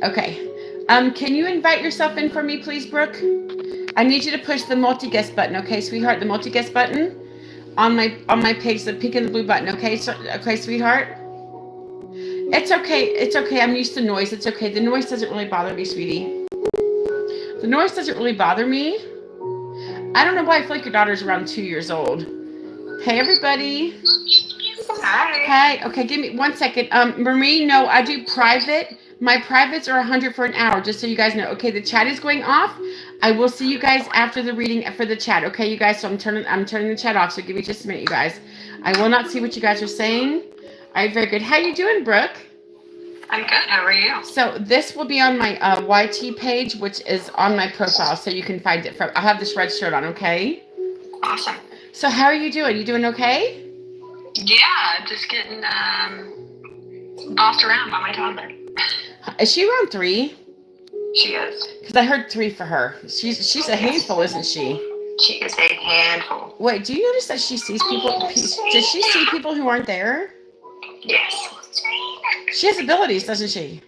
Okay. Can you invite yourself in for me, please, Brooke? I need you to push the multi-guest button, okay, sweetheart? The multi-guest button on my page, the pink and the blue button, okay? So, okay, sweetheart? It's okay. It's okay. I'm used to noise. It's okay. The noise doesn't really bother me, sweetie. The noise doesn't really bother me. I don't know why I feel like your daughter's around 2 years old. Hey, everybody. Hi. Hey. Okay, give me 1 second. Marie, no, I do private. My privates are 100 for an hour, just so you guys know. Okay, the chat is going off. I will see you guys after the reading for the chat. Okay, you guys. So I'm turning the chat off. So give me just a minute, you guys. I will not see what you guys are saying. All right, very good. How you doing, Brooke? I'm good. How are you? So this will be on my YT page, which is on my profile, so you can find it from. I'll have this red shirt on, okay? Awesome. So how are you doing? You doing okay? Yeah, just getting bossed around by my toddler. Is she around 3? She is. Because I heard 3 for her. She's a handful, isn't she? She is a handful. Wait, do you notice that she sees people? Does she see people who aren't there? Yes. She has abilities, doesn't she?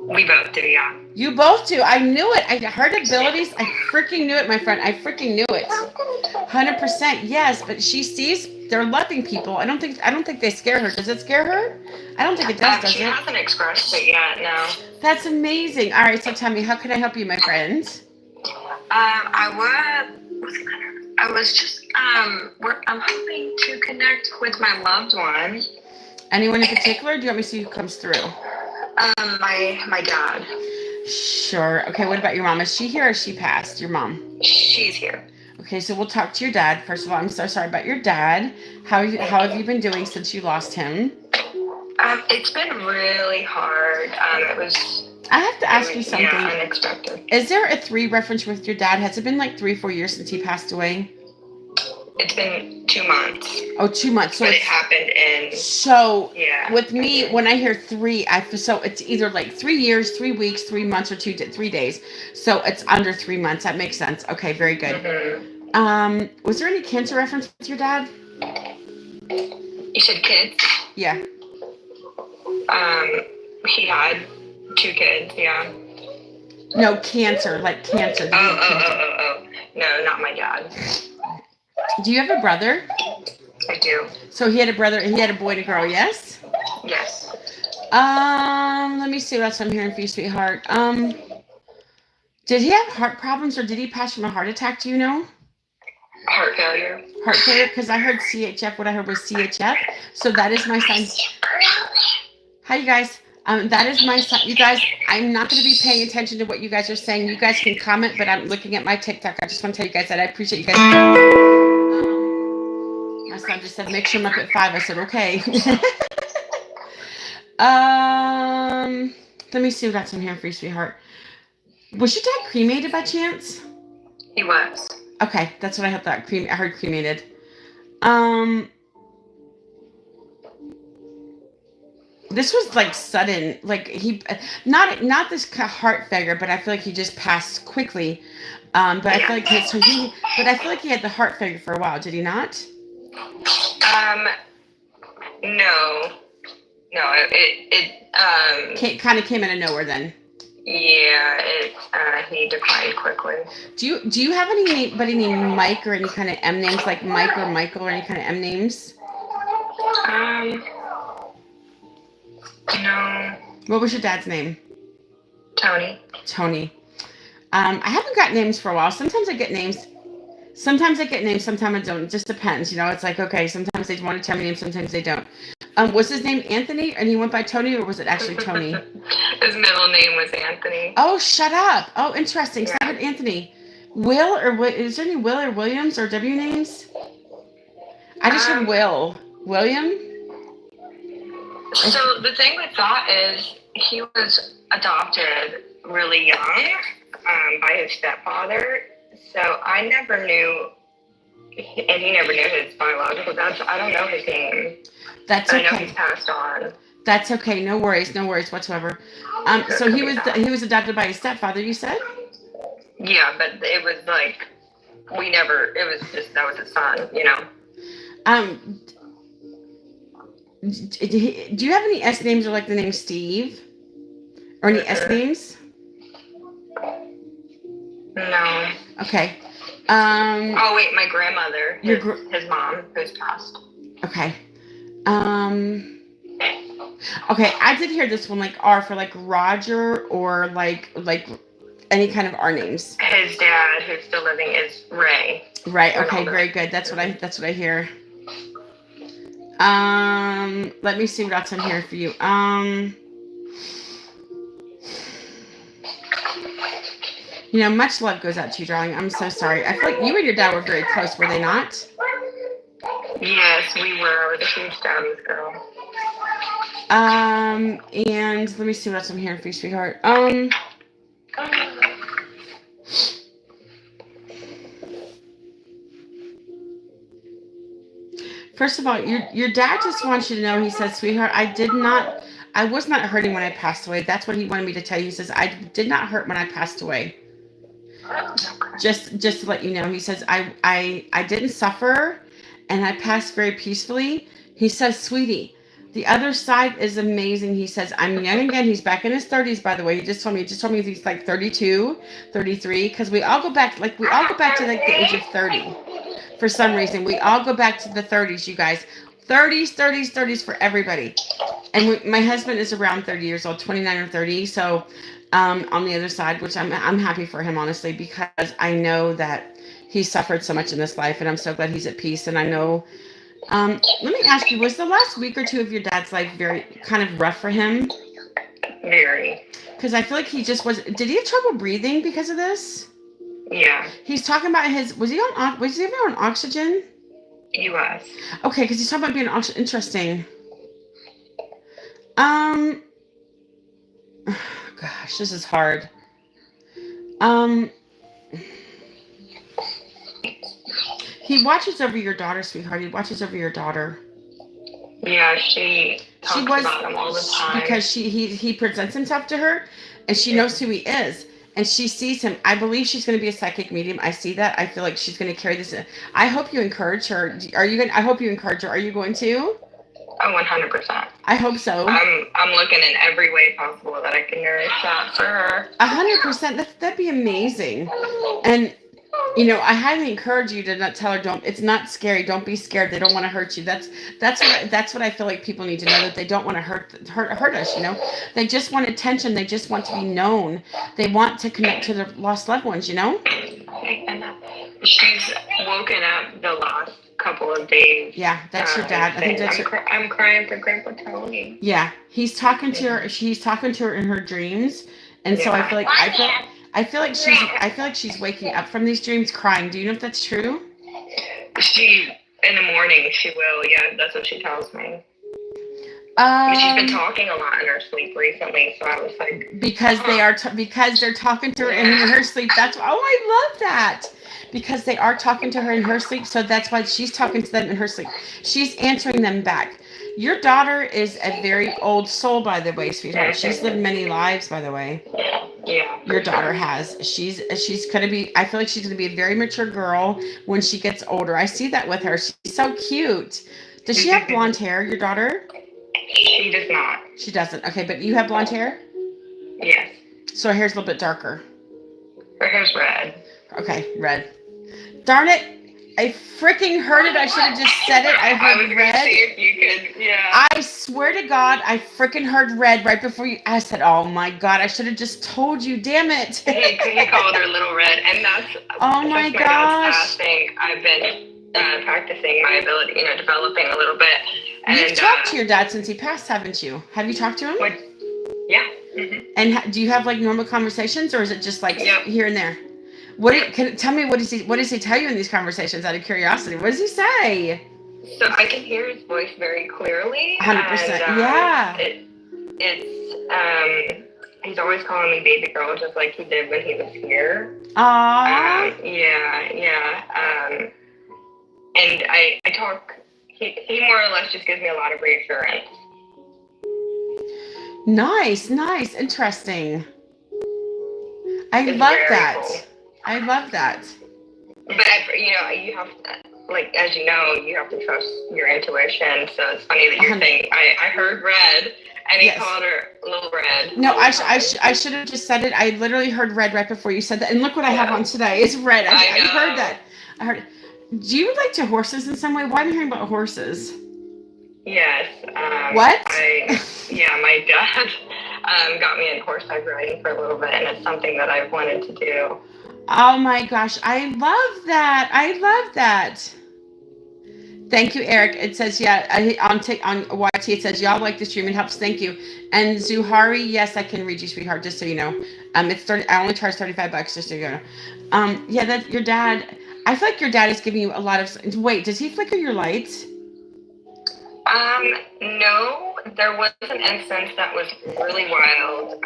We both do, yeah. You both do. I knew it. I heard abilities. I freaking knew it, my friend. I freaking knew it. 100%. Yes, but she sees they're loving people. I don't think they scare her. Does it scare her? I don't think it does She it? hasn't expressed it yet, no. That's amazing. All right, so tell me, how can I help you, my friend? I was just I'm hoping to connect with my loved one. Anyone in particular? Do you want me to see who comes through? My dad. Sure. Okay, what about your mom? Is she here or is she passed? Your mom? She's here. Okay, so we'll talk to your dad. First of all, I'm so sorry about your dad. How have you been doing since you lost him? It's been really hard. I have to ask you something. Yeah, unexpected. Is there a 3 reference with your dad? Has it been like 3-4 years since he passed away? It's been 2 months. Oh, 2 months. So but it happened in. So yeah. With me, when I hear 3, so it's either like 3 years, 3 weeks, 3 months, or 3 days. So it's under 3 months. That makes sense. Okay, very good. Mm-hmm. Was there any cancer reference with your dad? You said kids? Yeah. He had 2 kids. Yeah. No, cancer, like cancer. Oh. No, not my dad. Do you have a brother? I do. So he had a brother. He had a boy and a girl. Yes. Yes. Let me see what else I'm hearing for you, sweetheart. Did he have heart problems or did he pass from a heart attack? Do you know? Heart failure. Heart failure, because I heard CHF. What I heard was CHF. So that is my sign. Hi, you guys. That is my sign. You guys, I'm not going to be paying attention to what you guys are saying. You guys can comment, but I'm looking at my TikTok. I just want to tell you guys that I appreciate you guys. My son just said, make sure I'm up at 5. I said, okay. Let me see what else I'm hearing for you, sweetheart. Was your dad cremated by chance? He was. Okay, that's what I thought. I heard cremated. This was like sudden, like he, not this heart failure, but I feel like he just passed quickly. But I feel like I feel like he had the heart failure for a while. Did he not? No. It kind of came out of nowhere then. Yeah, he declined quickly. Do you have anybody named Mike or any kind of M names like Mike or Michael or any kind of M names? No. What was your dad's name? Tony. I haven't got names for a while. Sometimes I get names. Sometimes I don't. It just depends. You know, it's like, okay, sometimes they want to tell me names, sometimes they don't. Was his name Anthony and he went by Tony, or was it actually Tony? His middle name was Anthony. Oh, shut up. Oh, interesting. Yeah. So I heard Anthony. Will, or is there any Will or Williams or W names? I just heard Will. William? So the thing with that is he was adopted really young by his stepfather. So I never knew, and he never knew his biological dad. So I don't know his name. That's okay. I know he's passed on. That's okay. No worries whatsoever. So he was adopted by his stepfather, you said? Yeah, but it was like it was just that was his son, you know. Do you have any S names or like the name Steve? Or any S names? No. Okay. Oh wait, my grandmother, his mom, who's passed. Okay. Okay, I did hear this one like R for like Roger or like any kind of R names. His dad, who's still living, is Ray. Right. Okay. Very good. That's what I hear. Let me see what else I'm here for you. You know, much love goes out to you, darling. I'm so sorry. I feel like you and your dad were very close, were they not? Yes, we were. I was a huge daddy's girl. And let me see what else I'm hearing for you, sweetheart. First of all, your dad just wants you to know, he says, sweetheart, I was not hurting when I passed away. That's what he wanted me to tell you. He says, I did not hurt when I passed away. Just to let you know, he says, I didn't suffer and I passed very peacefully. He says, sweetie, the other side is amazing. He says, I'm young again. He's back in his 30s, by the way. He just told me he's like 32, 33, because we all go back to like the age of 30. For some reason, we all go back to the 30s, you guys. 30s for everybody. And my husband is around 30 years old, 29 or 30. So on the other side, which I'm happy for him, honestly, because I know that he suffered so much in this life, and I'm so glad he's at peace. And I know, let me ask you, was the last week or two of your dad's life very kind of rough for him? Very. Because I feel like did he have trouble breathing because of this? Yeah. He's talking about was he ever on oxygen? He was. Okay, because he's talking about being interesting. Gosh, this is hard. He watches over your daughter, sweetheart. He watches over your daughter. Yeah, she talks about him all the time. Because he presents himself to her, and she knows who he is. And she sees him. I believe she's going to be a psychic medium. I see that. I feel like she's going to carry this. I hope you encourage her. I hope you encourage her. Are you going to? Oh, 100%. I hope so. I'm looking in every way possible that I can nourish that for her. 100%. That'd be amazing. And you know, I highly encourage you to not tell her. It's not scary. Don't be scared. They don't want to hurt you. That's what I feel like people need to know, that they don't want to hurt us. You know, they just want attention. They just want to be known. They want to connect to their lost loved ones. You know. And she's woken up the last couple of days. Yeah, that's your dad. I think that's I'm crying for Grandpa Tony. Yeah, he's talking to her. She's talking to her in her dreams, and so I feel like she's waking up from these dreams crying. Do you know if that's true? In the morning she will. Yeah, that's what she tells me. She's been talking a lot in her sleep recently, so I was like, because they're talking to her in her sleep. That's I love that. Because they are talking to her in her sleep, so that's why she's talking to them in her sleep. She's answering them back. Your daughter is a very old soul, by the way, sweetheart. She's lived many lives, by the way. Yeah. Your daughter has. She's gonna be. I feel like she's gonna be a very mature girl when she gets older. I see that with her. She's so cute. Does she have blonde hair? Your daughter? She does not. She doesn't. Okay, but you have blonde hair? Yes. So her hair's a little bit darker. Her hair's red. Okay, red. Darn it! I freaking heard it. I should have just said it. I heard red. See if you could, yeah. I swear to God, I freaking heard red right before you. I said, "Oh my God!" I should have just told you. Damn it! He called her Little Red, and that's. Oh my gosh! I've been practicing my ability, developing a little bit. You've talked to your dad since he passed, haven't you? Have you talked to him? Yeah. Mm-hmm. And do you have like normal conversations, or is it just like here and there? Tell me what does he tell you in these conversations, out of curiosity? What does he say? So I can hear his voice very clearly. 100%. Yeah. He's always calling me baby girl, just like he did when he was here. Aww. Yeah. And I talk. He more or less just gives me a lot of reassurance. Nice, interesting. I love that. Cool. I love that. But you have to, like, as you know, you have to trust your intuition. So it's funny that you're saying I heard red, And he Yes. called her Little Red. No, all the time. I should have just said it. I literally heard red right before you said that. And look what I have Yeah. on today. It's red. I I know. heard that. I heard. Do you relate to horses in some way? Why am I hearing about horses? Yes. What? My dad got me into horseback riding for a little bit, and it's something that I've wanted to do. Oh my gosh, I love that. I love that. Thank you, Eric. It says, yeah, on YT, it says, y'all like the stream. It helps. Thank you. And Zuhari, yes, I can read you, sweetheart, just so you know. It's 30, I only charge $35, just so you know. Yeah, that your dad, I feel like your dad is giving you a lot of, wait, does he flicker your lights? No, there was an instance that was really wild.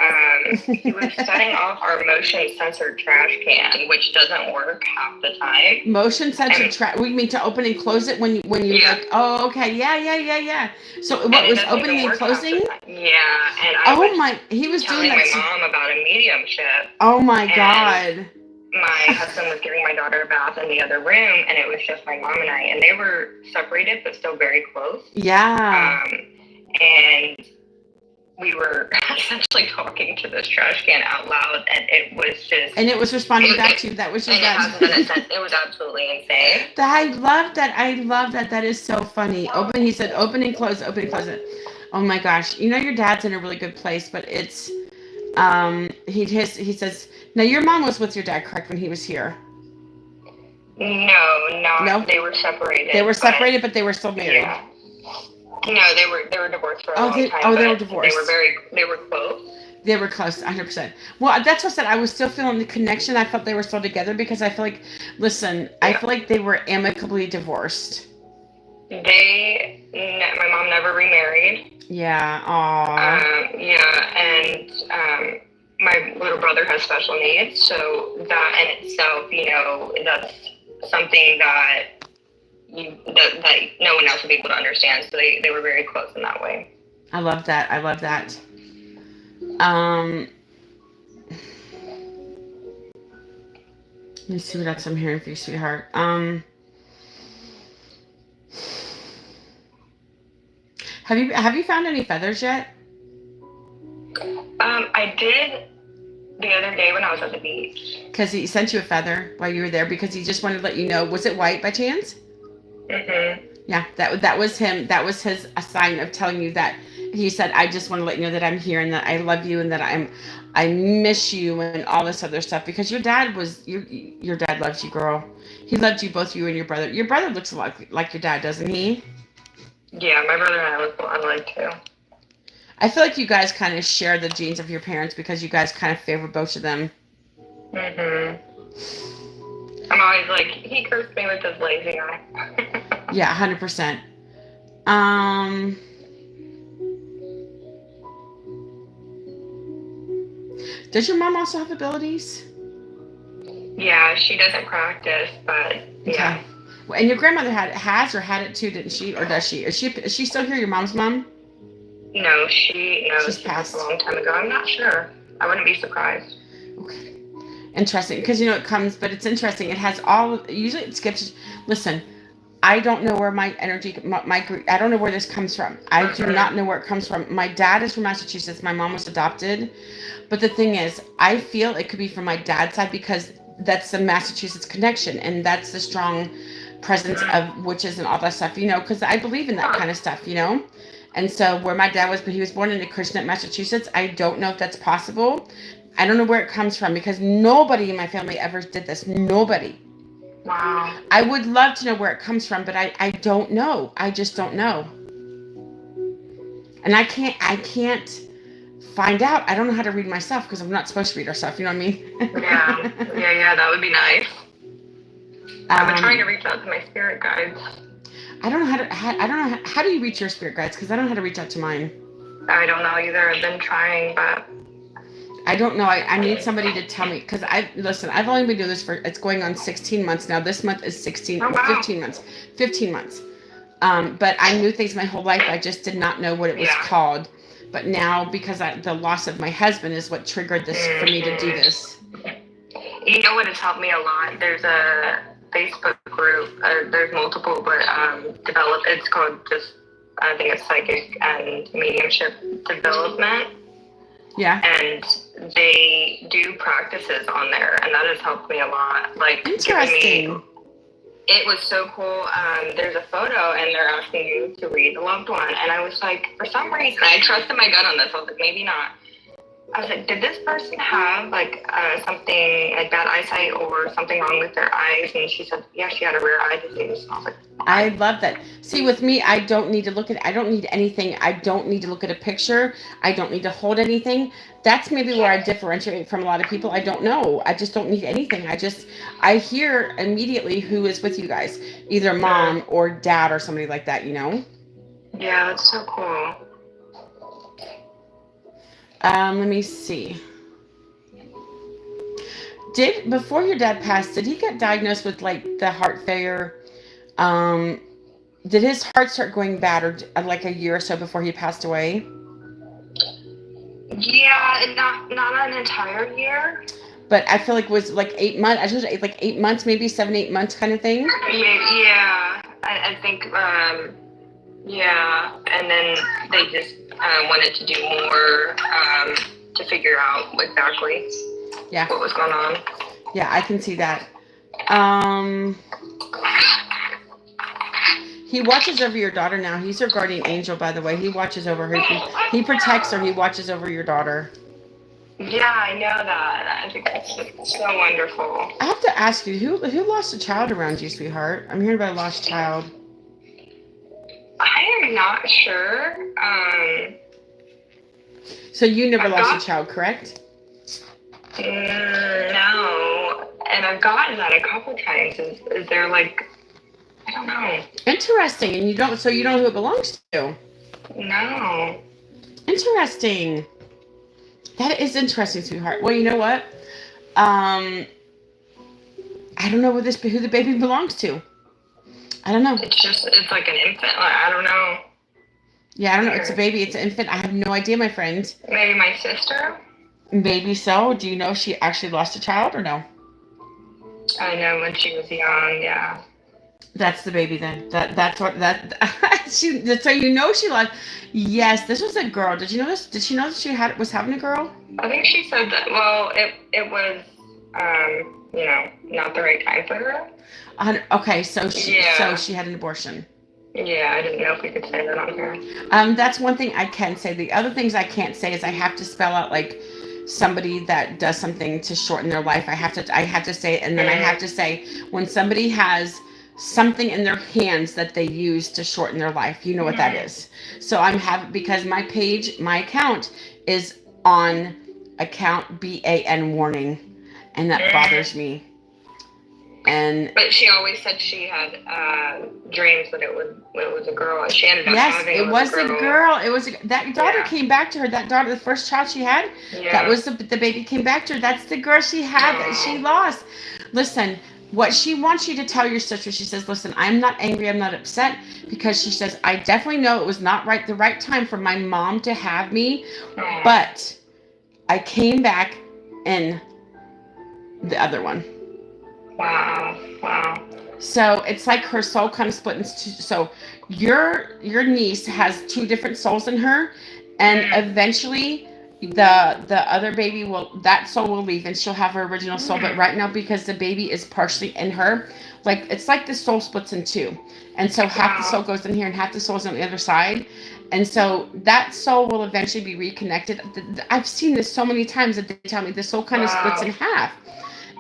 He was setting off our motion sensor trash can, which doesn't work half the time. Motion sensor trash. We mean to open and close it when you Yeah. like. Oh, okay. Yeah. So And what it was doesn't opening even and work half the closing? time. Yeah, and I Oh was my! He was doing telling that. my mom about a mediumship. Oh my And God! my husband was giving my daughter a bath in the other room, and it was just my mom and I, and they were separated but still very close. Yeah. And we were essentially talking to this trash can out loud, and it was just. And it was responding back to you. That was your And it dad. hasn't been a sense. It was absolutely insane. I love that. I love that. That is so funny. Open. He said, open and close. Open and close it. Oh my gosh! You know your dad's in a really good place, but it's. He says. Now your mom was with your dad, correct, when he was here? No. They were separated. They were separated, but they were still married. Yeah. No, they were divorced for a long time. They were but divorced. They were close. They were close, 100%. Well, that's what I said. I was still feeling the connection. I felt they were still together because I feel like, I feel like they were amicably divorced. My mom never remarried. Yeah. Aww. And my little brother has special needs, so that in itself, that's something that that no one else would be able to understand. So they were very close in that way. I love that. Let me see what else I'm hearing for you, sweetheart. Have you found any feathers yet? I did the other day when I was at the beach. Because he sent you a feather while you were there because he just wanted to let you know. Was it white by chance? Mm-hmm. Yeah, that was him. That was his a sign of telling you that he said, I just want to let you know that I'm here and that I love you and that I miss you and all this other stuff because your dad loves you, girl. He loved you, both you and your brother. Your brother looks a lot like your dad, doesn't he? Yeah, my brother and I look a lot alike too. I feel like you guys kind of share the genes of your parents because you guys kind of favor both of them. Mhm. I'm always like, he cursed me with his lazy eye. Yeah, 100%. Does your mom also have abilities? Yeah, she doesn't practice, but yeah. Okay. And your grandmother had it too, didn't she? Or does she? Is she still here? Your mom's mom? No, she's passed a long time ago. I'm not sure. I wouldn't be surprised. Okay. Interesting, because it comes, but it's interesting. It has all. Usually, it skips. Listen, I don't know where my energy, I don't know where this comes from. I do not know where it comes from. My dad is from Massachusetts. My mom was adopted, but the thing is, I feel it could be from my dad's side because that's the Massachusetts connection, and that's the strong presence of witches and all that stuff. Because I believe in that kind of stuff. And so where my dad was, but he was born in Acushnet, Massachusetts. I don't know if that's possible. I don't know where it comes from because nobody in my family ever did this. Nobody. Wow. I would love to know where it comes from, but I don't know. I just don't know. And I can't find out. I don't know how to read myself because I'm not supposed to read ourselves. You know what I mean? Yeah. That would be nice. I've been trying to reach out to my spirit guides. I don't know how do you reach your spirit guides? Because I don't know how to reach out to mine. I don't know either. I've been trying, but I don't know. I need somebody to tell me because I've only been doing this it's going on 16 months now. This month is 15 months. 15 months. But I knew things my whole life. I just did not know what it was called. But now, because the loss of my husband is what triggered this for me to do this. You know what has helped me a lot? There's a Facebook group. There's multiple, but it's called just I think it's psychic and mediumship development. Yeah. And they do practices on there, and that has helped me a lot. Like, Interesting. It was so cool. There's a photo, and they're asking you to read the loved one. And I was like, for some reason, I trusted my gut on this. I was like, maybe not. I was like, did this person have like something like bad eyesight or something wrong with their eyes? And she said, yeah, she had a rare eye disease. And I was like, I love that. See, with me, I don't need to look at, I don't need anything. I don't need to look at a picture. I don't need to hold anything. That's maybe where I differentiate from a lot of people. I don't know. I just don't need anything. I hear immediately who is with you guys, either mom or dad or somebody like that, you know? Yeah, that's so cool. Let me see. Before your dad passed, did he get diagnosed with like the heart failure? Did his heart start going bad or like a year or so before he passed away? Yeah, not an entire year. But I feel like it was like 8 months. I just like 8 months, maybe 7, 8 months kind of thing. Yeah, I think, yeah. And then they just wanted to do more to figure out exactly what was going on. Yeah, I can see that. He watches over your daughter now. He's her guardian angel, by the way. He watches over her. He protects her. He watches over your daughter. Yeah, I know that. I think that's so wonderful. I have to ask you, who lost a child around you, sweetheart? I'm hearing about a lost child. I am not sure. So you never lost a child, correct? No. And I've gotten that a couple times. Is there like, I don't know. Interesting. And you don't know who it belongs to? No. Interesting. That is interesting, sweetheart. Well, you know what? I don't know who the baby belongs to. I don't know. It's like an infant. I don't know. Yeah, I don't know. It's a baby. It's an infant. I have no idea, my friend. Maybe my sister? Maybe so. Do you know if she actually lost a child or no? I know when she was young, yeah. That's the baby then. So you know she lost. Yes, this was a girl. Did you know this? Did she know that she was having a girl? I think she said that. Well, it was not the right time for her. Okay, so she had an abortion. Yeah, I didn't know if we could say that on here. That's one thing I can say. The other things I can't say is I have to spell out like somebody that does something to shorten their life. I have to say it, and then I have to say when somebody has something in their hands that they use to shorten their life. You know what that is. So because my account is on account BAN warning, and that bothers me. But she always said she had dreams that it was a girl, and she ended up having it was a girl. That daughter came back to her. That daughter, the first child she had, that was the baby came back to her. That's the girl she had that she lost. Listen, what she wants you to tell your sister, she says, listen, I'm not angry, I'm not upset, because she says, I definitely know it was not the right time for my mom to have me, but I came back in the other one. Wow. So it's like her soul kind of split into two. So your niece has two different souls in her, and eventually the other baby that soul will leave and she'll have her original soul. But right now, because the baby is partially in her, like it's like the soul splits in two, and so half the soul goes in here and half the soul is on the other side, and so that soul will eventually be reconnected. I've seen this so many times that they tell me the soul kind of splits in half.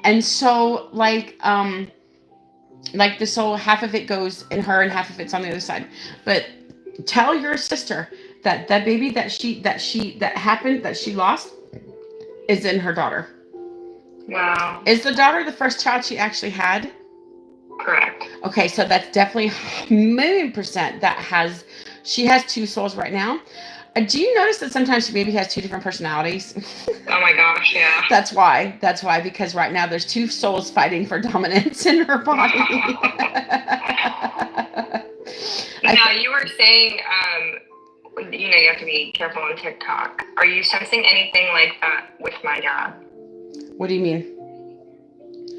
And so, like the soul, half of it goes in her and half of it's on the other side. But tell your sister that baby that she lost is in her daughter. Wow. Is the daughter the first child she actually had? Correct. Okay, so that's definitely 1,000,000% she has two souls right now. Do you notice that sometimes she maybe has two different personalities? Oh my gosh, yeah. That's why, because right now there's two souls fighting for dominance in her body. Now, you were saying, you have to be careful on TikTok. Are you sensing anything like that with my dad? What do you mean?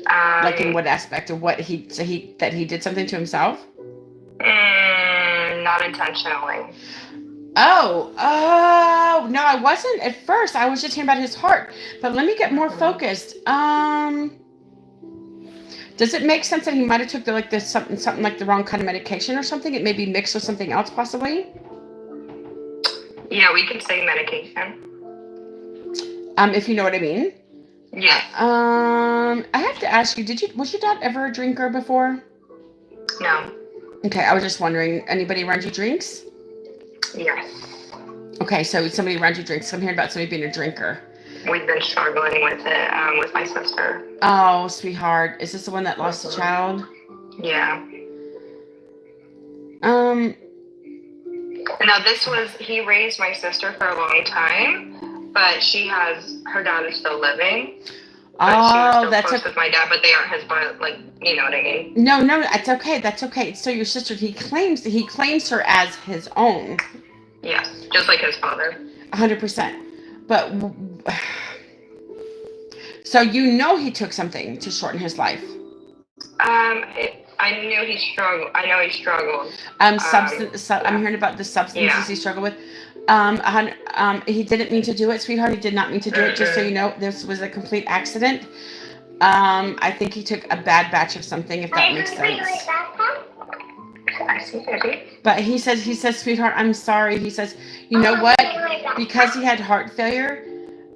Like in what aspect of what he did something to himself? not intentionally. Oh, no, I wasn't at first. I was just hearing about his heart. But let me get more focused. Does it make sense that he might have took something like the wrong kind of medication or something? It may be mixed with something else, possibly. Yeah, we could say medication. If you know what I mean. Yes. I have to ask you, was your dad ever a drinker before? No. Okay, I was just wondering, anybody around you drinks? Yes. Okay, so somebody around you drinks. I'm hearing about somebody being a drinker. We've been struggling with it with my sister. Oh, sweetheart. Is this the one that lost a child? Yeah. Now he raised my sister for a long time, but her dad is still living. But she was still close with my dad, but they aren't his blood, like, you know what I mean? No, that's okay. That's okay. So your sister, he claims her as his own. Yes, just like his father. 100%. But, so you know he took something to shorten his life? I know he struggled. I'm hearing about the substances he struggled with. He didn't mean to do it, sweetheart. He did not mean to do it. Just so you know, this was a complete accident. I think he took a bad batch of something, if that makes sense. I see, baby. But he says, sweetheart, I'm sorry. He says, you know what? Because he had heart failure.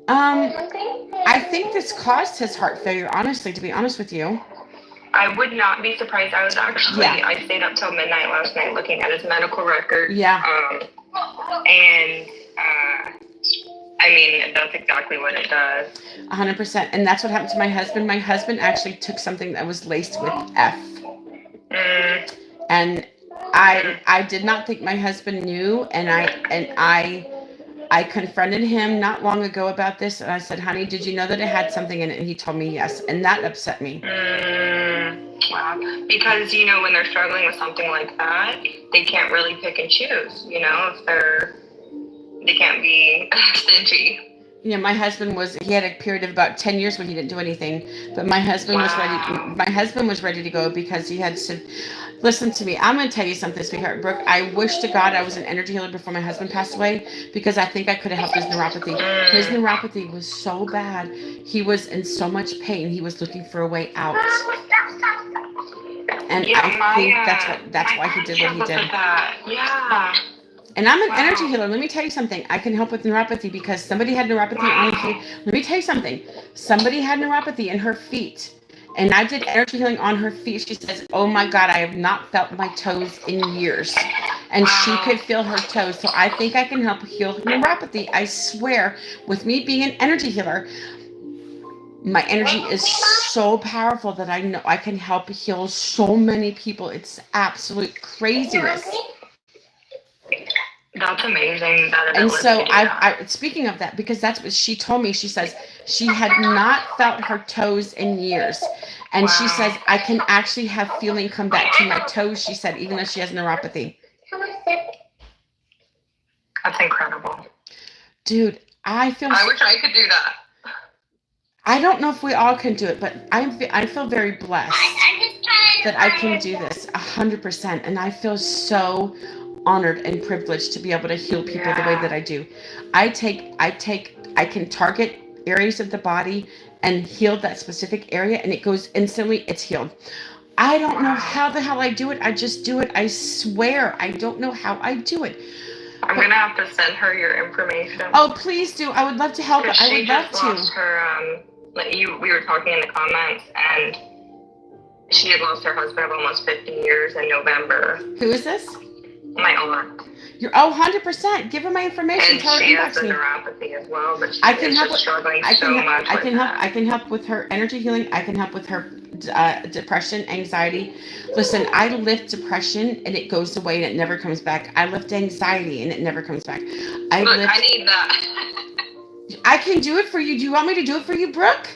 I think this caused his heart failure. Honestly, to be honest with you. I would not be surprised. I was actually, I stayed up till midnight last night looking at his medical record. Yeah. And, I mean, that's exactly what it does. 100%. And that's what happened to my husband. My husband actually took something that was laced with F. And I did not think my husband knew. And I confronted him not long ago about this. And I said, honey, did you know that it had something in it? And he told me yes. And that upset me. Wow. Because, you know, when they're struggling with something like that, they can't really pick and choose, you know, they can't be stingy. Yeah, my husband he had a period of about 10 years when he didn't do anything, but my husband was ready to go because he had to, listen to me, I'm going to tell you something, sweetheart, Brooke, I wish to God I was an energy healer before my husband passed away, because I think I could have helped his neuropathy. His neuropathy was so bad, he was in so much pain, he was looking for a way out. And I think that's why he did what he did. Yeah. And I'm an energy healer. Let me tell you something. I can help with neuropathy because somebody had neuropathy. Let me tell you something. Somebody had neuropathy in her feet. And I did energy healing on her feet. She says, oh my God, I have not felt my toes in years. And she could feel her toes. So I think I can help heal neuropathy. I swear, with me being an energy healer, my energy is so powerful that I know I can help heal so many people. It's absolute craziness. That's amazing. And so I speaking of that, because that's what she told me. She says she had not felt her toes in years. And she says, I can actually have feeling come back to my toes, she said, even though she has neuropathy. That's incredible. Dude, I wish I could do that. I don't know if we all can do it, but I feel very blessed that I can do this 100%. And I feel so honored and privileged to be able to heal people the way that I do. I can target areas of the body and heal that specific area, and it goes instantly, it's healed. I don't know how the hell I do it. I just do it. I swear, I don't know how I do it. I'm going to have to send her your information. Oh, please do. I would love to help her. I would love to. She just lost her, we were talking in the comments, and she had lost her husband of almost 50 years in November. Who is this? My aunt. 100%. Give her my information. And tell her she has inbox me. neuropathy as well, but I can help struggling I can help with her energy healing. I can help with her depression, anxiety. Listen, I lift depression and it goes away and it never comes back. I lift anxiety and it never comes back. I need that. I can do it for you. Do you want me to do it for you, Brooke?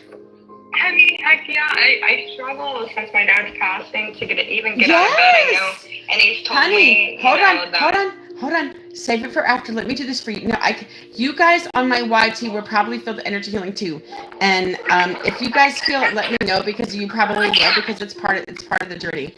I mean, heck yeah. I struggle since my dad's passing to get out of bed. I know, and he's told me. Hold Hold on. Save it for after. Let me do this for you. No, you guys on my YT will probably feel the energy healing too. And if you guys feel it, let me know because you probably will because it's part of the journey.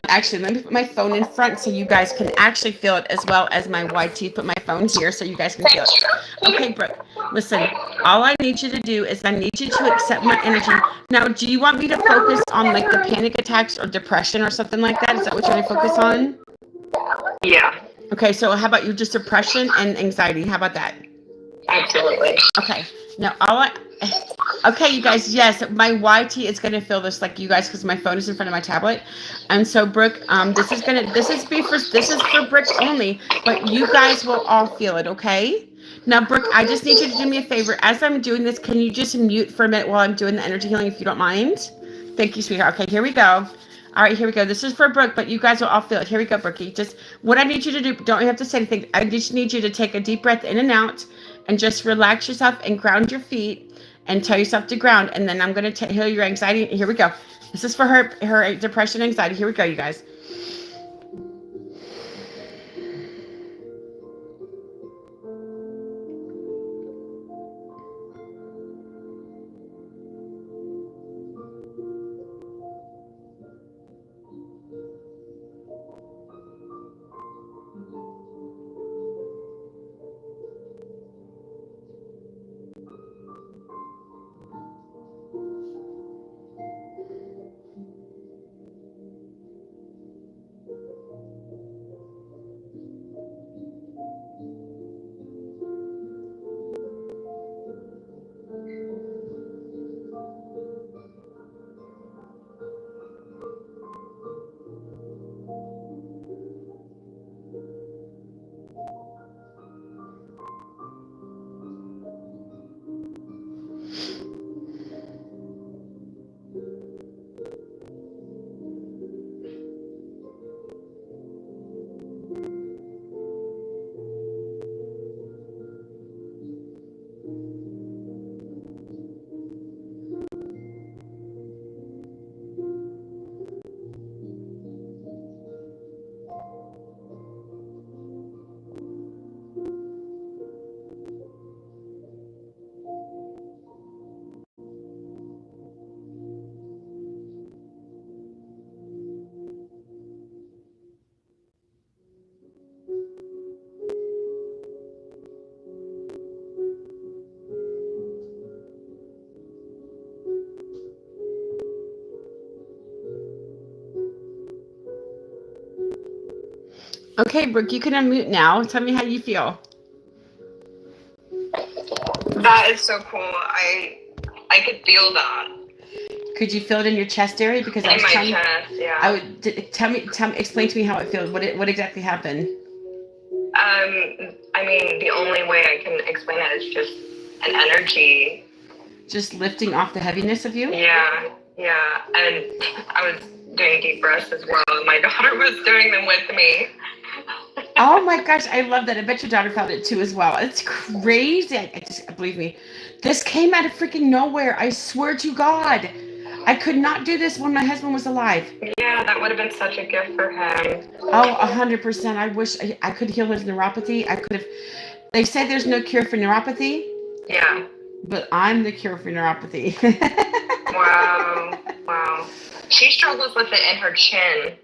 Actually, let me put my phone in front so you guys can actually feel it as well as my YT. Put my phone here so you guys can feel it. Okay, Brooke. Listen, all I need you to do is I need you to accept my energy. Now, do you want me to focus on like the panic attacks or depression or something like that? Is that what you're going to focus on? Yeah. Okay, so how about you just depression and anxiety? How about that? Absolutely. Okay. Now, okay, you guys, yes, my YT is going to feel this like you guys because my phone is in front of my tablet. And so, Brooke, this is for Brooke only, but you guys will all feel it, okay? Now, Brooke, I just need you to do me a favor. As I'm doing this, can you just mute for a minute while I'm doing the energy healing if you don't mind? Thank you, sweetheart. Okay, here we go. All right, here we go. This is for Brooke, but you guys will all feel it. Here we go, Brookie. Just what I need you to do, don't have to say anything. I just need you to take a deep breath in and out and just relax yourself and ground your feet and tell yourself to ground. And then I'm going to heal your anxiety. Here we go. This is for her depression, anxiety. Here we go, you guys. Okay, Brooke, you can unmute now. Tell me how you feel. That is so cool. I could feel that. Could you feel it in your chest area? Because in my chest, yeah. I would explain to me how it feels. What exactly happened? I mean, the only way I can explain it is just an energy. Just lifting off the heaviness of you? Yeah. And I was doing deep breaths as well, and my daughter was doing them with me. Oh my gosh, I love that. I bet your daughter felt it too as well. It's crazy. I just believe me. This came out of freaking nowhere. I swear to God. I could not do this when my husband was alive. Yeah, that would have been such a gift for him. Oh, 100%. I wish I could heal his neuropathy. I could have. They say there's no cure for neuropathy. Yeah. But I'm the cure for neuropathy. Wow. She struggles with it in her chin.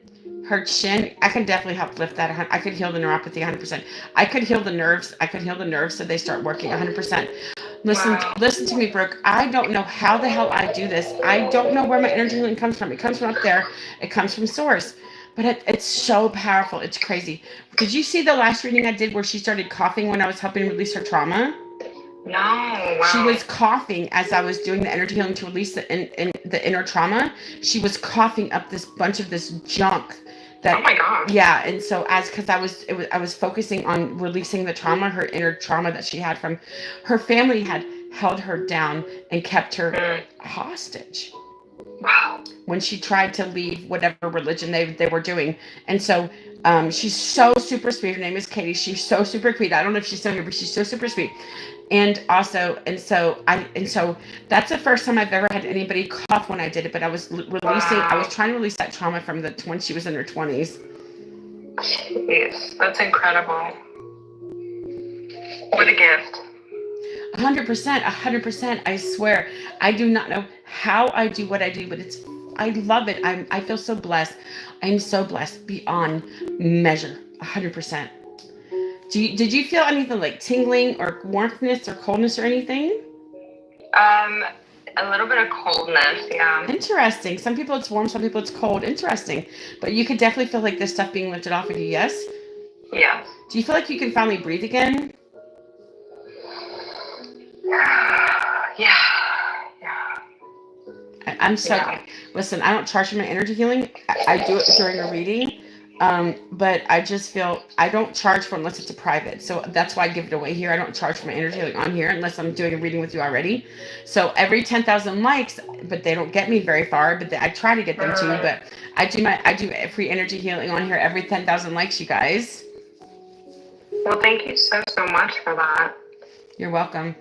Her chin, I can definitely help lift that. I could heal the neuropathy 100%. I could heal the nerves. So they start working 100%. Listen to me, Brooke. I don't know how the hell I do this. I don't know where my energy healing comes from. It comes from up there. It comes from source. But it's so powerful. It's crazy. Did you see the last reading I did where she started coughing when I was helping release her trauma? No. Wow. She was coughing as I was doing the energy healing to release the inner trauma. She was coughing up this bunch of this junk. Oh my God. Yeah, and so because I was focusing on releasing the trauma, her inner trauma that she had from her family had held her down and kept her hostage. Wow. When she tried to leave whatever religion they were doing. And so she's so super sweet. Her name is Katie. She's so super sweet. I don't know if she's still here, but she's so super sweet. And so that's the first time I've ever had anybody cough when I did it, but I was trying to release that trauma from when she was in her 20s. Yes, that's incredible. What a gift. 100%, 100%. I swear, I do not know how I do what I do, but I love it. I feel so blessed. I'm so blessed beyond measure. 100%. Did you feel anything like tingling or warmthness or coldness or anything? Um, a little bit of coldness, yeah. Interesting. Some people it's warm, some people it's cold. Interesting. But you could definitely feel like this stuff being lifted off of you, yes? Yes. Do you feel like you can finally breathe again? Yeah. Yeah. I'm so Yeah. listen. I don't charge for my energy healing. I do it during a reading, but I just feel I don't charge for it unless it's a private. So that's why I give it away here. I don't charge for my energy healing on here unless I'm doing a reading with you already. So every 10,000 likes, but they don't get me very far. But I try to get them to. But I do free energy healing on here every 10,000 likes. You guys, Well, thank you so much for that. you're welcome.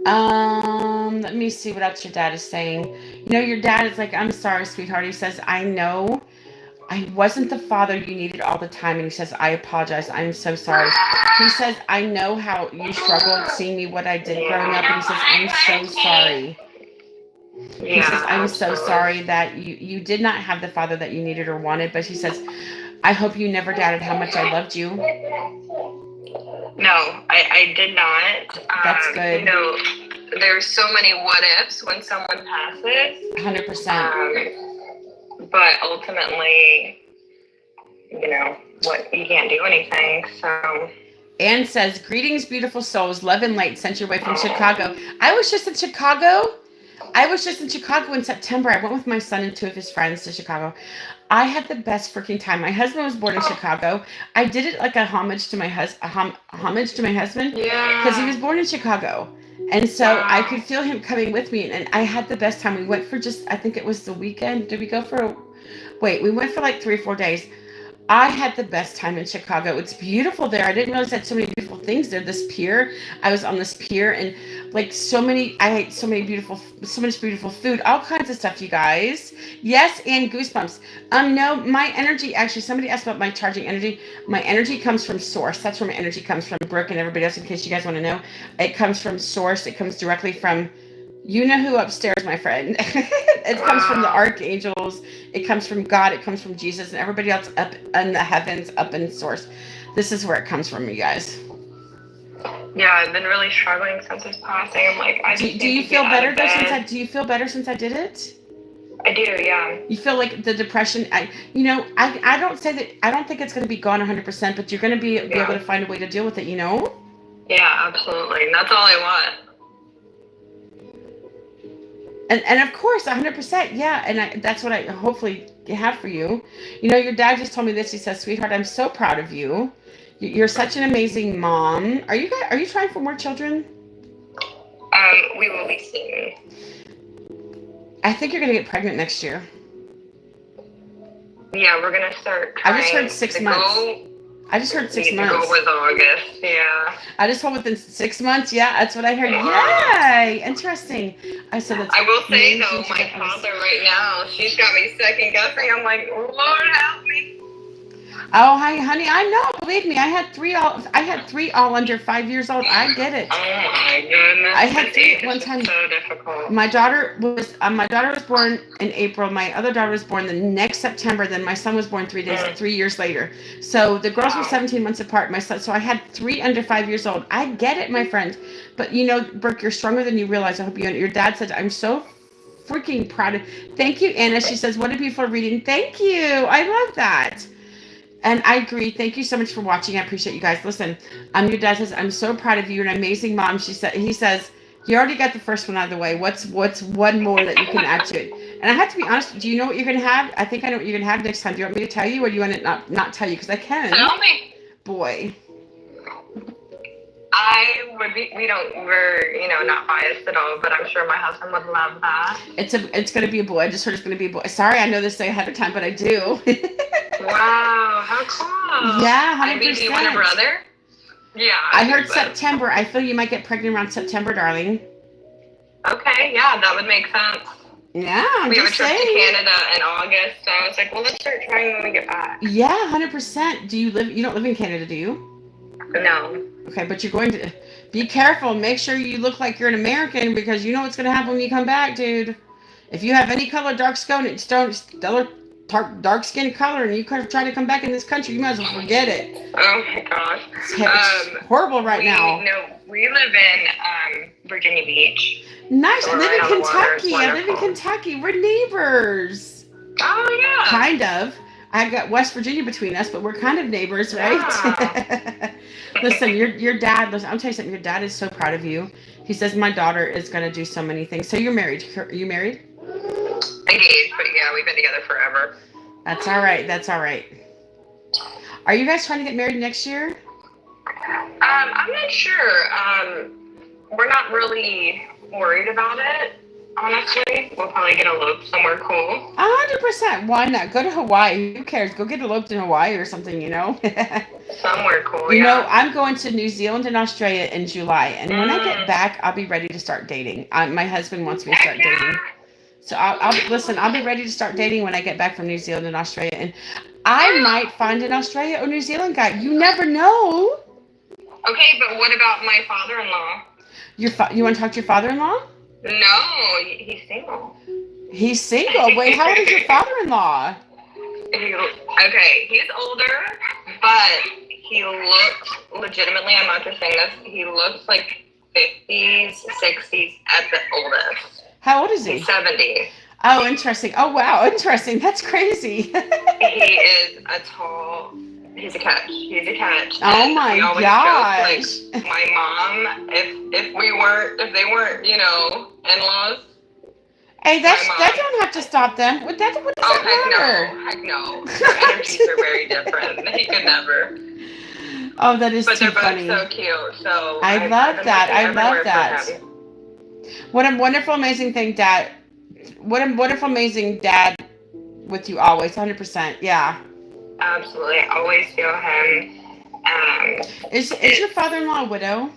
Let me see what else your dad is saying. You know, your dad is like, I'm sorry, sweetheart. He says, I know I wasn't the father you needed all the time. And he says, I apologize. I'm so sorry. He says, I know how you struggled seeing me, what I did growing up. And he says, I'm so sorry. He says, Yeah, I'm so absolutely. sorry that you did not have the father that you needed or wanted. But he says, I hope you never doubted how much I loved you. No, I did not. That's good. You know, there's so many what ifs when someone passes. 100%. But ultimately, you know, what you can't do anything. So Anne says, greetings, beautiful souls. Love and light sent your way from Chicago. I was just in Chicago. In September. I went with my son and two of his friends to Chicago. I had the best freaking time. My husband was born in Chicago. I did it like a homage to my homage to my husband because he was born in Chicago. And so I could feel him coming with me, and I had the best time. We went for just, I think it was the weekend. Did we go for we went for like 3 or 4 days. I had the best time in Chicago. It's beautiful there. I didn't realize I had so many beautiful things there. This pier, I was on this pier and like I ate so much beautiful food, all kinds of stuff, you guys. Yes, and goosebumps. No, my energy, actually, somebody asked about my charging energy. My energy comes from source. That's where my energy comes from, Brooke and everybody else, in case you guys want to know. It comes from source. It comes directly from, you know who upstairs, my friend. It comes from the archangels. It comes from God. It comes from Jesus and everybody else up in the heavens, up in source. This is where it comes from, you guys. yeah, I've been really struggling since his passing. I'm like, I just Do you need to feel get out better of though bed. do you feel better since I did it? I do, yeah. You feel like the depression, I don't say that, I don't think it's going to be gone 100%, but you're going to be able to find a way to deal with it, you know? Yeah, absolutely. And that's all I want. And of course, 100%, yeah. And that's what I hopefully have for you. You know, your dad just told me this. He says, sweetheart, I'm so proud of you. You're such an amazing mom. Are you trying for more children? We will be soon. I think you're going to get pregnant next year. Yeah, we're gonna start trying. I just heard 6 months. I just heard 6 The months. goal was August, yeah. I just told within 6 months. Yeah, that's what I heard. Wow. Yay! Interesting. I said that's. I will say amazing though, to my get this. toddler right now, she's got me second guessing. I'm like, Lord help me. Oh, hi, honey. I know. Believe me, I had three all under 5 years old. I get it. Oh my goodness. I had This three age at one is time. so difficult. My daughter was born in April. My other daughter was born the next September. Then my son was born 3 years later. So the girls were 17 months apart. My son, so I had three under 5 years old. I get it, my friend. But you know, Brooke, you're stronger than you realize. I hope you. Your dad said, "I'm so freaking proud of." Thank you, Anna. She says, "What a beautiful reading." Thank you. I love that. And I agree. Thank you so much for watching. I appreciate you guys. Listen, your dad says, I'm so proud of you. You're an amazing mom. He says, you already got the first one out of the way. What's one more that you can add to it? And I have to be honest. Do you know what you're going to have? I think I know what you're going to have next time. Do you want me to tell you or do you want to not tell you? Because I can. Tell me. Boy. We're not biased at all, but I'm sure my husband would love that. It's going to be a boy. I just heard it's going to be a boy. Sorry, I know this day ahead of time, but I do. Wow, how cool. Yeah, 100%. I mean, do you want a brother? Yeah. I heard September. I feel you might get pregnant around September, darling. Okay, yeah, that would make sense. Yeah, I'm We have a just trip to saying. Canada in August, so I was like, well, let's start trying when we get back. Yeah, 100%. You don't live in Canada, do you? No. Okay, but you're going to be careful. Make sure you look like you're an American because you know what's going to happen when you come back, dude. If you have any color, dark skin color, and you try to come back in this country, you might as well forget it. Oh my gosh. It's horrible right now. No, we live in Virginia Beach. Nice. So I we're live right on in the water. It's Kentucky. I live in wonderful. Kentucky. We're neighbors. Oh yeah. Kind of. I got West Virginia between us, but we're kind of neighbors, right? Yeah. Listen, your dad. Listen, I'll tell you something. Your dad is so proud of you. He says my daughter is gonna do so many things. So you're married? Are you married? Engaged, but yeah, we've been together forever. That's all right. That's all right. Are you guys trying to get married next year? I'm not sure. We're not really worried about it. Honestly, we'll probably get eloped somewhere cool. 100%. Why not? Go to Hawaii. Who cares? Go get eloped in Hawaii or something. You know. Somewhere cool. You know, Yeah. I'm going to New Zealand and Australia in July, and when I get back, I'll be ready to start dating. My husband wants me to start dating, so I'll listen. I'll be ready to start dating when I get back from New Zealand and Australia, and I might find an Australia or New Zealand guy. You never know. Okay, but what about my father-in-law? You want to talk to your father-in-law? No, he's single. He's single. Wait, how old is your father-in-law? Okay, he's older, but he looks legitimately. I'm not just saying this. He looks like 50s, 60s at the oldest. How old is he? He's 70. Oh, interesting. Oh, wow, interesting. That's crazy. He is a tall. He's a catch. He's a catch. Oh And my we always gosh. joke, like, my mom, if they weren't, in-laws. Hey, that mom. don't have to stop them. What does Oh that matter? heck no. Their energies are very different. He could never. Oh, that is But too they're both funny. so cute. So I love been that. looking I love everywhere for that. him. What a wonderful, amazing thing, Dad. What a wonderful, amazing dad with you always. 100%. Yeah. Absolutely, I always feel him. Is your father-in-law a widow?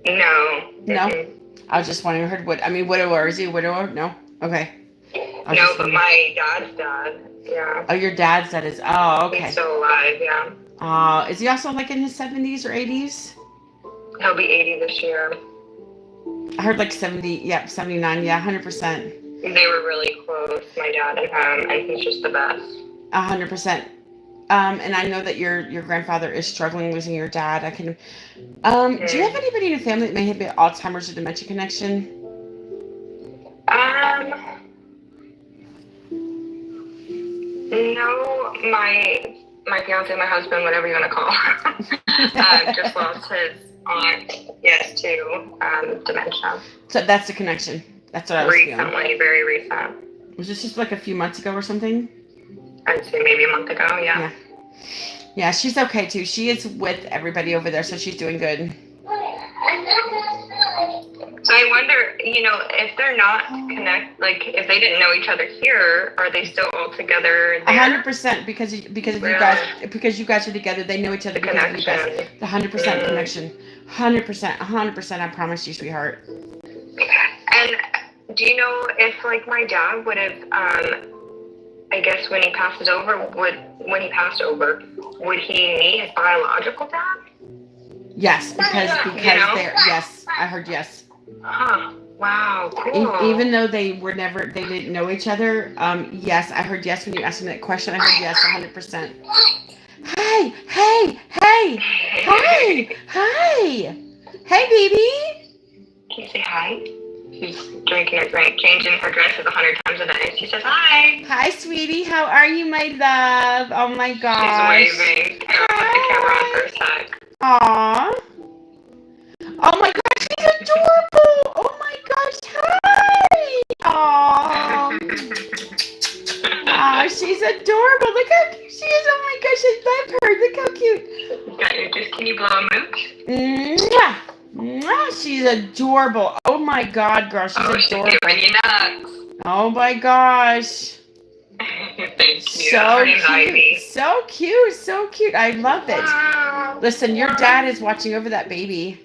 No. No? Mm-mm. I was just wondering. Widower. Is he a widower? No. Okay. No, but my dad's dad. Yeah. Oh, your dad's dad is. Oh, okay. He's still alive. Yeah. Is he also like in his 70s or 80s? He'll be 80 this year. I heard like 70. Yeah, 79. Yeah, 100%. They were really close, my dad and him, and he's just the best. 100%. And I know that your grandfather is struggling losing your dad. I can. Do you have anybody in your family that may have Alzheimer's or dementia connection? No, my fiance, my husband, whatever you want to call him, just lost his aunt, yes, to dementia. So that's the connection. That's what I was feeling. Recently, very recent. Was this just like a few months ago or something? I'd say maybe a month ago, yeah. Yeah, she's okay too. She is with everybody over there, so she's doing good. So I wonder, if they're not like if they didn't know each other here, are they still all together there? 100% because you guys are together. They know each other because of you guys. The 100% connection. 100%. I promise you, sweetheart. And do you know if my dad would have, I guess when he passed over, would he meet his biological dad? Yes, because they're yes. I heard yes. Huh. Wow. Cool. Even though they didn't know each other. Yes, I heard yes when you asked me that question. I heard yes, 100%. Hey, baby. Can you say hi? She's drinking her drink, changing her dresses 100 times a day. She says hi. Hi, sweetie. How are you, my love? Oh my gosh. She's waving. I put the camera on for a sec. Aww. Oh my gosh, she's adorable. Oh my gosh, hi. Aww. Aw, she's adorable. Look how cute she is. Oh my gosh, I love her. Look how cute. Can you blow a mooch? Mwah. Mwah. She's adorable. Oh my god, girl, she's adorable. She's giving you nuts. Oh my gosh. Thank you. So cute. So cute. I love it. Wow. Listen, your dad is watching over that baby.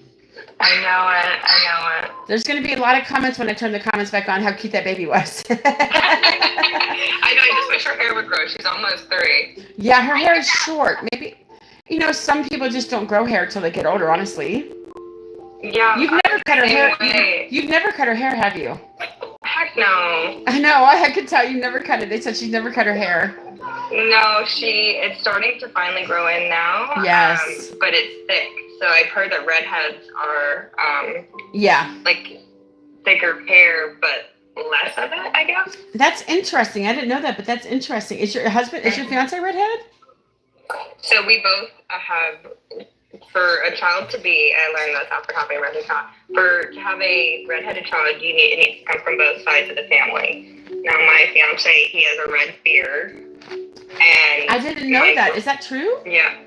I know it. There's going to be a lot of comments when I turn the comments back on how cute that baby was. I know, I just wish her hair would grow. She's almost 3. Yeah, her hair is short. Maybe, some people just don't grow hair till they get older, honestly. Yeah. You've never cut her hair. Way. You've never cut her hair, have you? Heck no. I know. I could tell you never cut it. They said she's never cut her hair. No, it's starting to finally grow in now. Yes. But it's thick. So I've heard that redheads are, like thicker hair, but less of it, I guess. That's interesting. I didn't know that, but that's interesting. Is your fiance redhead? So we both have, for a child to be, I learned this after having a redheaded child, to have a redheaded child, it needs to come from both sides of the family. Now my fiance, he has a red beard. And I didn't know that. Is that true? Yeah.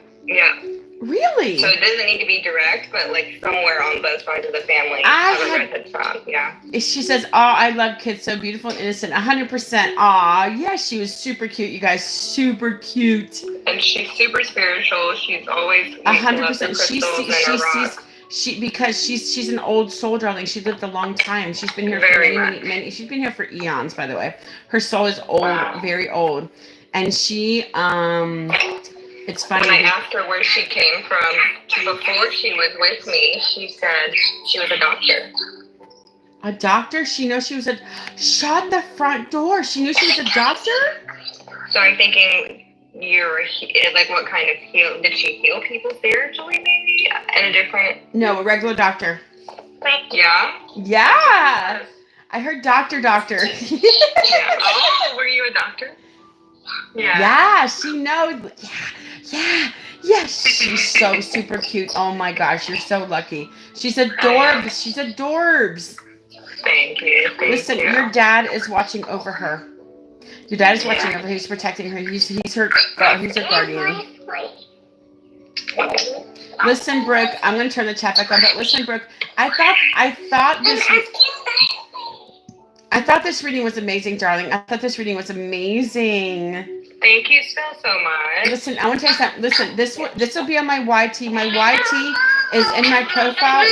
Really? So it doesn't need to be direct, but like somewhere on both sides of the family have a redhead child. Yeah. She says, "Oh, I love kids, so beautiful and innocent, 100%." Aw, yeah, she was super cute, you guys, super cute. And she's super spiritual. She's always 100%. Because she's an old soul, darling. She lived a long time. She's been here for many. She's been here for eons, by the way. Her soul is old, very old, and she It's funny. When I asked her where she came from before she was with me, she said she was a doctor. A doctor? She knows she was shut the front door. She knew she was a doctor? So I'm thinking, what kind of did she heal people spiritually, maybe? In a different... No, a regular doctor. Yeah? Yeah! I heard doctor. Yeah. Oh, were you a doctor? Yeah. Yeah, she knows. Yeah. She's so super cute. Oh my gosh, you're so lucky. She's adorbs. She's adorbs. Thank you. Listen, your dad is watching over her. Your dad is watching over her. He's protecting her. He's her guardian. Listen, Brooke, I'm going to turn the chat back on, but listen, Brooke, I thought this reading was amazing, darling. I thought this reading was amazing. Thank you so much. Listen, I want to tell you something. Listen, this will be on my YT. My YT is in my profile.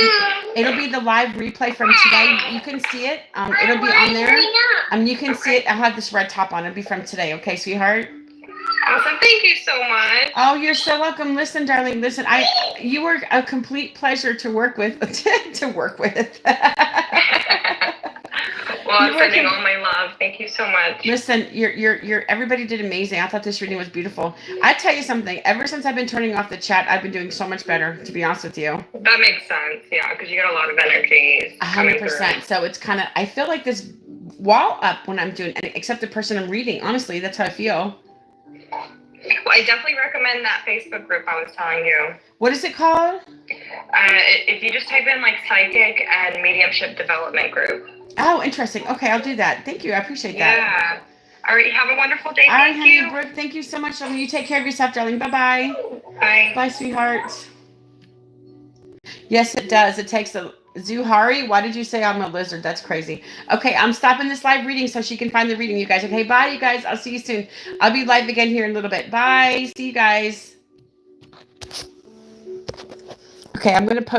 It'll be the live replay from today. You can see it. It'll be on there. You can see it. I'll have this red top on. It'll be from today. Okay, sweetheart? Awesome. Thank you so much. Oh, you're so welcome. Listen, darling. Listen, you were a complete pleasure to work with. Well, I'm sending all my love. Thank you so much. Listen, you're everybody did amazing. I thought this reading was beautiful. I tell you something. Ever since I've been turning off the chat, I've been doing so much better. To be honest with you. That makes sense. Yeah, because you get a lot of energy. 100%. So it's kind of. I feel like this wall up when I'm doing, except the person I'm reading. Honestly, that's how I feel. Well, I definitely recommend that Facebook group I was telling you. What is it called? If you just type in like psychic and mediumship development group. Oh, interesting. Okay, I'll do that. Thank you. I appreciate that. Yeah. All right. Have a wonderful day. All right, Thank you. Brooke. Thank you so much, darling. You take care of yourself, darling. Bye-bye. Bye. Bye, sweetheart. Yes, it does. It takes a... Zuhari, why did you say I'm a lizard? That's crazy. Okay, I'm stopping this live reading so she can find the reading, you guys. Okay, bye, you guys. I'll see you soon. I'll be live again here in a little bit. Bye. See you guys. Okay, I'm going to post